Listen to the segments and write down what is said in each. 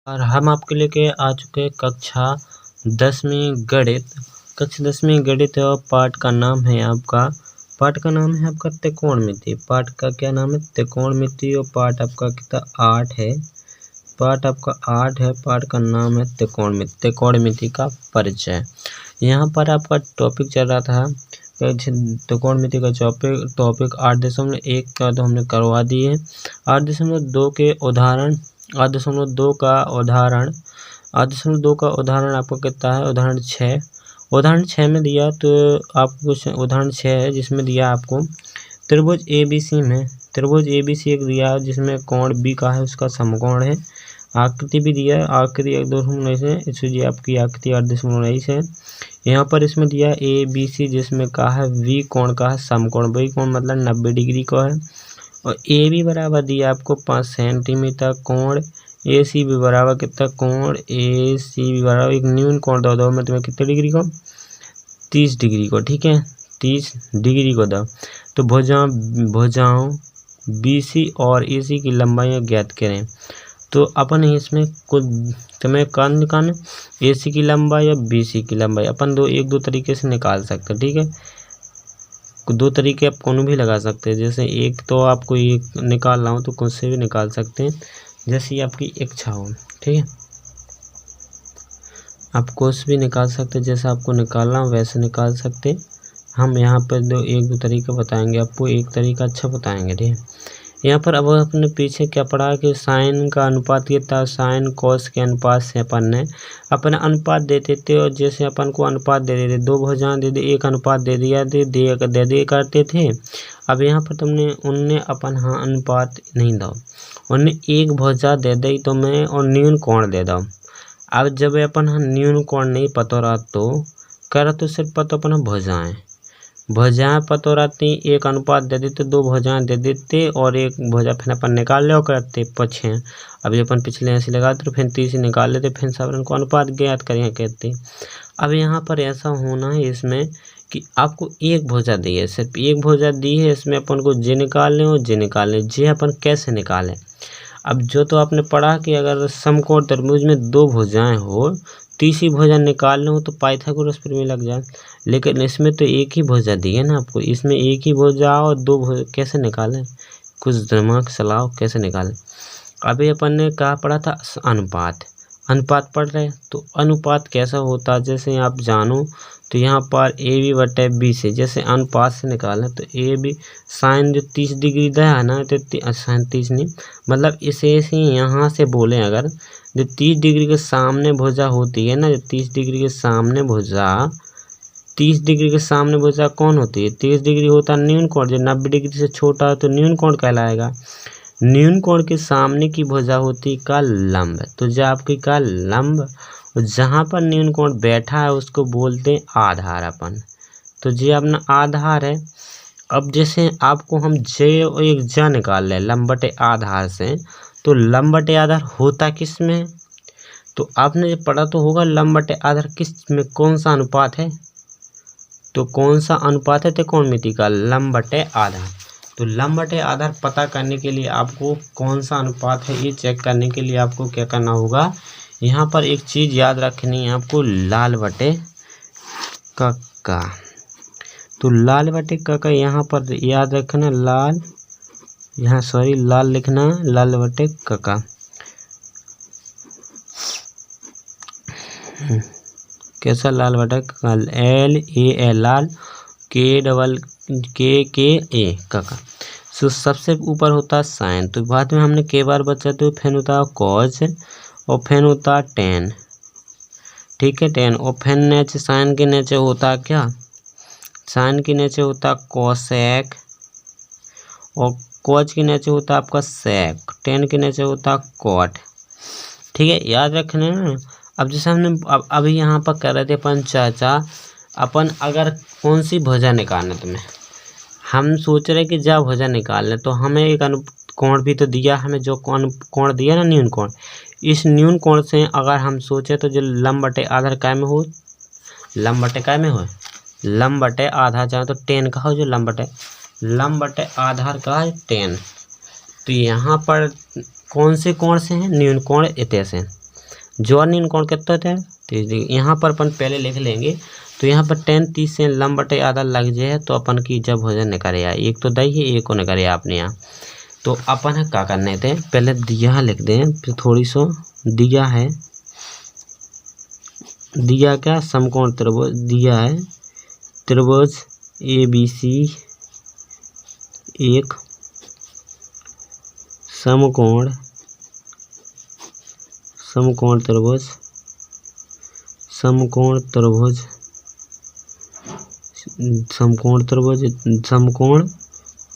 और हम आपके लेके आ चुके हैं कक्षा 10वीं गणित। कक्षा 10वीं गणित और पाठ का नाम है आपका त्रिकोणमिति। पाठ का क्या नाम है? त्रिकोणमिति। और पाठ आपका कितना 8 है। पाठ आपका 8 है। पाठ का नाम है त्रिकोणमिति का परिचय। यहाँ पर आपका टॉपिक चल रहा था त्रिकोणमिति का टॉपिक 8.1 का तो हमने करवा दिए। 8.2 के उदाहरण 8.2 का उदाहरण आपको कितना है? उदाहरण 6। उदाहरण 6 में दिया तो आपको कुछ उदाहरण 6 है जिसमें दिया आपको त्रिभुज ABC में त्रिभुज ABC एक दिया जिसमें कोण B का है, उसका समकोण है। आकृति भी दिया है, आकृति 1.19 है, इसलिए आपकी आकृति 8.19 है। यहाँ पर इसमें दिया ABC जिसमें कहा है V कोण का है समकोण। V कोण मतलब 90 डिग्री का है। और AB बराबर दिया आपको 5 सेंटीमीटर कोण। AC भी बराबर कितना कोण? AC भी बराबर एक न्यून कोण दो में तुम्हें कितने डिग्री को? 30 डिग्री को। ठीक है, 30 डिग्री को दो। तो भुजाओं BC और AC की लंबाई ज्ञात करें। तो अपन इसमें कुछ तुम्हें कन AC की लंबाई या BC की लंबाई अपन दो तरीके से निकाल सकते हैं। ठीक है, दो तरीके आप कौन भी लगा सकते हैं। जैसे एक तो आपको एक निकाल रहा हूँ तो कुछ से भी निकाल सकते हैं, जैसे आपकी इच्छा हो। ठीक है, आप कुछ भी निकाल सकते हैं, जैसे आपको निकालना हो वैसे निकाल सकते हैं। हम यहाँ पर एक दो तरीका बताएंगे आपको, एक तरीका अच्छा बताएंगे। ठीक है, यहाँ पर अब अपने पीछे क्या पढ़ा कि साइन का अनुपात कितना? साइन कॉस के अनुपात से अपन अनुपात देते थे। और जैसे अपन को अनुपात दे देते, दो भुजाएं दे दे, एक अनुपात दे दिया करते थे। अब यहाँ पर उनने अपन अनुपात नहीं दो, उनने एक भुजा दे दी तो मैं और न्यून कोण दे दो। अब जब अपन न्यून कोण नहीं पता रहा तो सिर्फ पता अपन भुजाएं पता रहती। एक अनुपात दे देते, दो भुजाएं दे देते और एक भुजा फिर अपन निकाल ले करते पीछे। अभी अपन पिछले ऐसे लगाते तो फिर तीसरी निकाल लेते, फिर सब को अनुपात ज्ञात करें कहते। अब यहाँ पर ऐसा होना है इसमें कि आपको एक भुजा दी है, सिर्फ एक भुजा दी है। इसमें अपन को जे निकाल लें और जे निकाल लें। जे अपन कैसे निकालें? अब जो तो आपने पढ़ा कि अगर समकोण त्रिभुज में दो भुजाएं हो, तीसरी भुजा निकालना हो तो पाइथागोरस प्रमेय लग जाए। लेकिन इसमें तो एक ही भुजा दी है ना आपको, इसमें एक ही भुजा और दो भुजा कैसे निकालें? कुछ दिमाग चलाओ, कैसे निकालें? अभी अपन ने कहा पढ़ा था अनुपात पढ़ रहे, तो अनुपात कैसा होता? जैसे आप जानो तो यहाँ पर AB बटे BC जैसे अनुपात से निकालें तो AB साइन जो 30 डिग्री दिया है ना, तो साइन 30 नहीं मतलब इसे यहाँ से बोलें अगर जो 30 डिग्री के सामने भुजा होती है ना, जो 30 डिग्री के सामने भुजा कौन होती है? 30 डिग्री होता न्यून कोण। जो 90 डिग्री से छोटा है तो न्यून कोण कहलाएगा। न्यून कोण के सामने की भुजा होती का लंब। तो जो आपकी का लंब, जहाँ पर न्यून कोण बैठा है उसको बोलते हैं आधार अपन। तो ये अपना आधार है। अब जैसे आपको हम एक जा निकाल लें लंब बटे आधार से, तो लंब बटे आधार होता किस में? तो आपने जो पढ़ा तो होगा लंब बटे आधार किस में, कौन सा अनुपात है? तो कौन सा अनुपात है? त्रिकोणमिति का लंब बटे आधार। तो लंब बटे आधार पता करने के लिए आपको कौन सा अनुपात है ये चेक करने के लिए आपको क्या करना होगा? यहाँ पर एक चीज़ याद रखनी है आपको, लाल बटे कक्का। तो लाल बटे कक्का यहाँ पर याद रखना, लाल लिखना, लाल बटे कक्का। कैसा? लाल बटे कक्का, LAL लाल, KAA कक्का। तो सबसे ऊपर होता है साइन, तो बाद में हमने के बार बचा तो फिर होता है कॉस और फिर होता है टेन। ठीक है, टेन। और फिर नीचे साइन के नीचे होता क्या? साइन के नीचे होता कोसेक और कॉस के नीचे होता आपका सेक, टेन के नीचे होता कॉट। ठीक है, याद रखना ना। अब जैसे हमने अभी यहाँ पर कर रहे थे अपन चाचा, अपन अगर कौन सी भुजा निकालना तुम्हें, हम सोच रहे कि जा भुजा निकाल लें, तो हमें एक कोण भी तो दिया, हमें जो कोण दिया ना न्यून कोण, इस न्यून कोण से अगर हम सोचे तो जो लंब बटे आधार काय में हो, लंब बटे आधार चाहे तो 10 का हो, जो लंब बटे आधार का है 10। तो यहाँ पर कौन से कोण से हैं? न्यून कोण इतने से। ज्वारनीन कोण कितना होता है 30 डिग्री। यहाँ पर अपन पहले लिख लेंगे। तो यहाँ पर 10 30 से लंब बटे आधा लग जाए तो अपन की जब भोजन निकाले एक तो दही है एक को निकाले आपने यहाँ। तो अपन है क्या करने थे पहले दिया लिख दें फिर थोड़ी सो दिया है दिया क्या समकोण त्रिभुज दिया है त्रिभुज ABC एक समकोण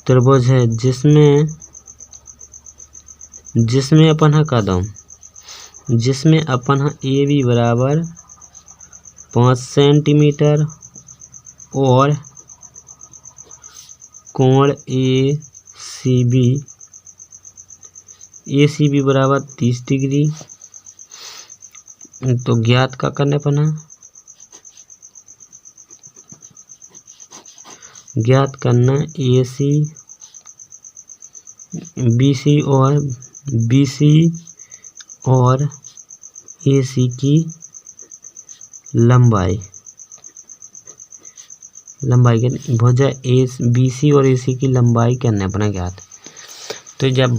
त्रिभुज है जिसमें अपन है कदम जिसमें अपन है AB बराबर 5 सेंटीमीटर और कोण ACB बराबर 30 डिग्री। तो ज्ञात का करने पना ज्ञात करना BC और AC की लंबाई के भुजा BC और AC की लंबाई करने अपना ज्ञात। तो जब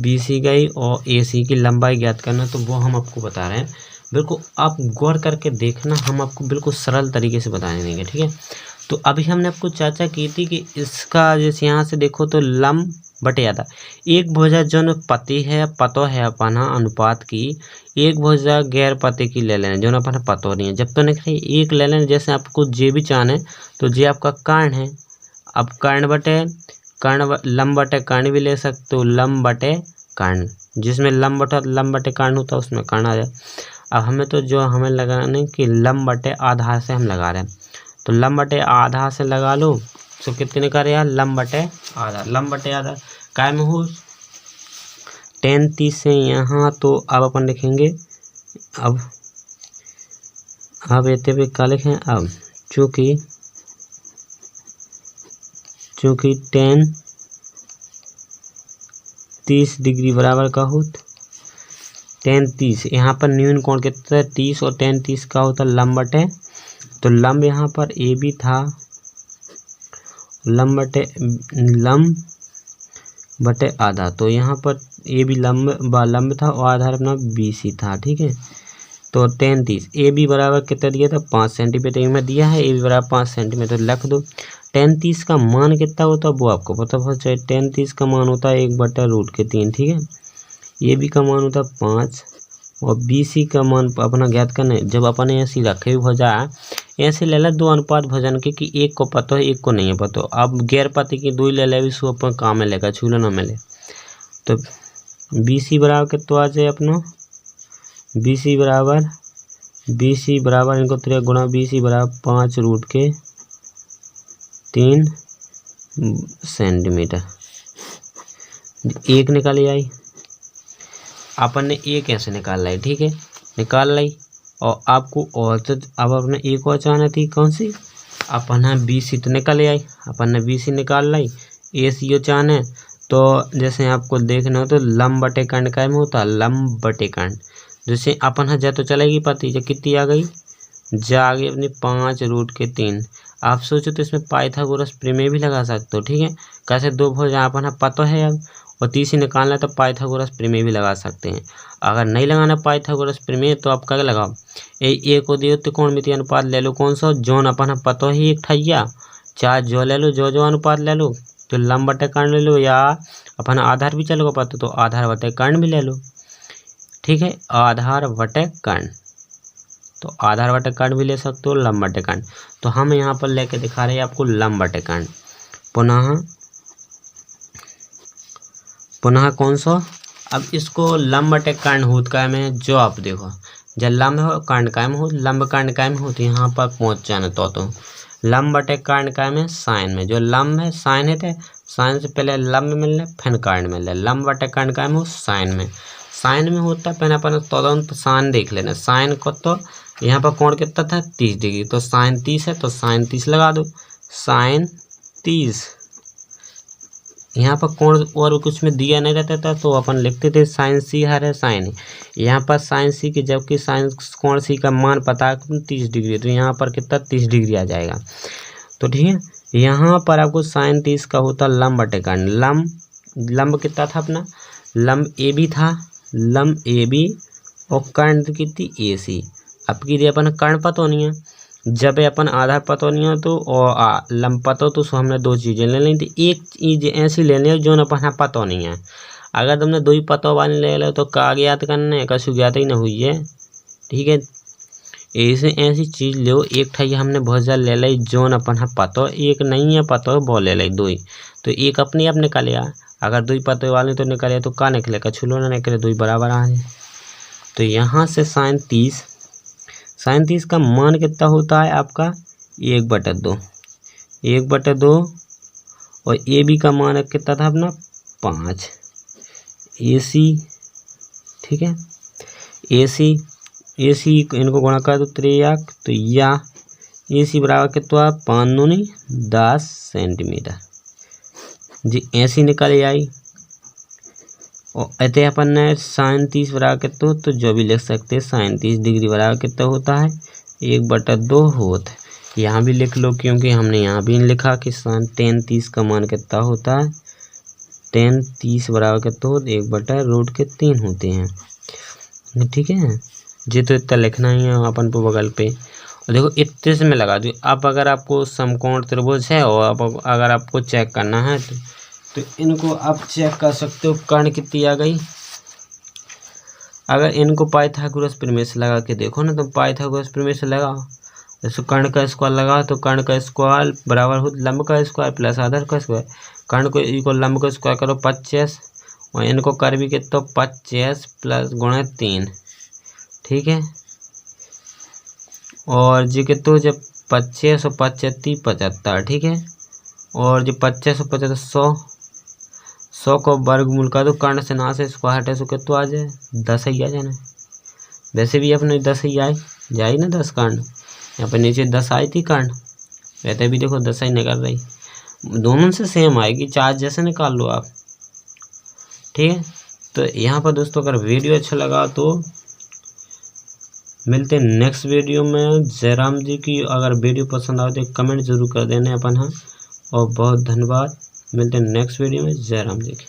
BC गई और AC की लंबाई ज्ञात करना तो वो हम आपको बता रहे हैं। बिल्कुल आप गौर करके देखना, हम आपको बिल्कुल सरल तरीके से बता देंगे, ठीक है। तो अभी हमने आपको चर्चा की थी कि इसका जैसे यहाँ से देखो तो लंब बटे आधा एक भुजा जो पति है पतो है अपना अनुपात की एक भुजा गैर पति की ले लेना जो अपना पतो नहीं है। जब तो नहीं एक ले लेना जैसे आपको जे भी चाहने तो जे आपका कर्ण है। अब कर्ण बटे कर्ण लंब बटे कर्ण भी ले सकते हो लंब बटे कर्ण जिसमें लंब बटे कर्ण होता है उसमें कर्ण आ जाए। अब हमें तो जो हमें लगाने कि लंब बटे आधार से हम लगा रहे हैं तो लंब बटे आधार से लगा लो तो कितने का यार लंब बटे आधा काय में हो 10 30 से यहाँ। तो अब अपन लिखेंगे अब इतने पे क्या लिखें अब चूँकि 10 30 डिग्री बराबर का हो 10 30 यहाँ पर न्यून कोण कितना है 30 और 10 30 का होता है लंब बटे। तो लंब यहाँ पर AB था लंब बटे आधा तो यहाँ पर AB लंब था और आधार अपना BC था, ठीक है। तो 10 30 AB बराबर कितना दिया था 5 सेंटीमीटर में दिया है AB बराबर 5 सेंटीमीटर तो लिख दो। 10 30 का मान कितना होता है वो आपको पता होना चाहिए। 10 30 का मान होता है 1/√3, ठीक है। AB का मान होता है 5 और BC का मान अपना ज्ञात करना है। जब अपन ऐसी रखे हुए भुजा ऐसे ले ला दो अनुपात भजन के कि एक को पता है एक को नहीं है पता। अब गैर पति की दो ले ले सो अपन काम में लेगा छूलो ना मिले। तो BC बराबर कितना आ जाए अपना BC बराबर इनको 3 गुणा BC बराबर 5√3 सेंटीमीटर एक निकाली आई अपन ने एक ऐसे निकाल लाई, ठीक है निकाल लाई। और आपको और तो अब अपने एक और चाहना थी कौन सी अपन है BC तो निकल आई अपन ने BC निकाल लाई AC चाहने तो जैसे आपको देखना हो तो लंब बटे कर्ण काय में होता लंब बटे कर्ण जैसे अपन है जा तो चलेगी पति जो कितनी आ गई जा आ गई अपनी 5√3। आप सोचो तो इसमें पाइथागोरस प्रमेय भी लगा सकते हो, ठीक है। कैसे दो भुजा अपन है पता है अब और तीसरी निकालना तो पाइथागोरस प्रमेय भी लगा सकते हैं। अगर नहीं लगाना पाइथागोरस प्रमेय तो आप क्या लगाओ एक को दियो तो कोण मिति अनुपात ले लो कौन सा जोन अपन पतो ही एक ठैया चार जो ले लो जो अनुपात ले लो तो लंब बटे कर्ण ले लो या अपन आधार भी चलेगा पता तो आधार बटे कर्ण भी ले लो, ठीक है। आधार बटे कर्ण तो आधार बटे कर्ण भी ले सकते हो लंब बटे कर्ण। तो हम यहाँ पर लेके दिखा रहे हैं आपको लंब बटे कर्ण। पुनः कौन सा अब इसको लंब बटे कर्ण होत काय में जो आप देखो जब लंब हो कर्ण काय में हो लंब कर्ण काय में होती यहाँ पर पहुँच जाना तो लंब बटे कर्ण काय में साइन में जो लंब है साइन है थे साइन से पहले लंब मिल रहे फिर कर्ण मिल रहे लंब बटे कर्ण काय में हो साइन में होता है पहले अपन तुरंत साइन देख लेना साइन को तो यहाँ पर कोण कितना था 30 डिग्री तो साइन 30 है तो साइन 30 लगा दो साइन 30 यहाँ पर कोण और कुछ में दिया नहीं रहता था तो अपन लिखते थे साइन सी है साइन ए। यहाँ पर साइन सी की जबकि साइन कोण सी का मान पता है 30 डिग्री, तो यहाँ पर कितना 30 डिग्री आ जाएगा। तो ठीक है, यहाँ पर आपको साइन 30 का होता लंब बटे कर्ण। लंब कितना था अपना, लंब ए बी था, लंब ए बी और कर्ण कितनी ए सी। अब की अपन कर्ण पता नहीं है, जब अपन आधार पता नहीं हो तो और लंब पता हो तो हमने दो चीज़ें ले ली थी। एक चीज़ ऐसी लेनी है जो अपन पता नहीं है। अगर तुमने दो ही पता वाली ले लो तो का ज्ञात करने कशु ज्ञात ही ना हुई है। ठीक है, ऐसे ऐसी चीज़ लो, एक ठाई हमने बहुत ज़्यादा ले ली जोन अपन पता, एक नहीं है पता वो ले ली दो ही, तो एक अपने आप निकल आ। अगर दो ही पता वाले तो निकले तो का निकले, कछु लो ना निकले, दो ही बराबर आ जाए। तो यहाँ से साइन 30 का मान कितना होता है आपका 1/2, 1/2 और ए बी का मान कितना था अपना 5 ए सी। ठीक है, ए सी इनको गुणा कर दो 3 तो या ए सी बराबर कितना 5 दूनी 10 सेंटीमीटर जी, ऐसी निकल आई। और ऐसे अपन ने साइन 30 बराबर कितना तो जो भी लिख सकते हैं साइन 30 डिग्री बराबर कितना होता है 1/2 होता है। यहाँ भी लिख लो क्योंकि हमने यहाँ भी लिखा कि साइन tan 30 का मान कितना होता है, tan 30 बराबर कितना होता है 1/√3 होते हैं। ठीक है जी, तो इतना लिखना ही है अपन को बगल पे। और देखो इतने से मैं लगा दूँ। अब अगर आपको समकोण त्रिभुज है और अब अगर आपको चेक करना है तो इनको आप चेक कर सकते हो कर्ण कितनी आ गई। अगर इनको पाइथागोरस प्रमेय से लगा के देखो ना, तो पाइथागोरस प्रमेय से लगाओ, जैसे कर्ण का स्क्वायर लगाओ तो कर्ण का स्क्वायर बराबर हो लंब का स्क्वायर प्लस आधार का स्क्वायर। कर्ण को इक्वल लंब का स्क्वायर करो 50 और इनको कर भी कितना 50 प्लस गुणा 3। ठीक है, और जी कितना जब 25 और 25 75। ठीक है, और जो 50 और 75 100 को वर्गमूल का दो, कर्ण से ना से स्क्वायर हटे सो कितना आ जाए 10 ही आ जाना। वैसे भी अपने 10 ही आए जाए ना 10 कर्ण, यहाँ पर नीचे 10 आई थी कर्ण, वैसे भी देखो 10 ही निकल रही, दोनों से सेम आएगी, चार्ज जैसे निकाल लो आप। ठीक है, तो यहाँ पर दोस्तों अगर वीडियो अच्छा लगा तो मिलते हैं नेक्स्ट वीडियो में। जयराम जी की अगर वीडियो पसंद आए तो कमेंट जरूर कर देना अपन। हाँ, और बहुत धन्यवाद, मिलते हैं नेक्स्ट वीडियो में। जयराम जी की।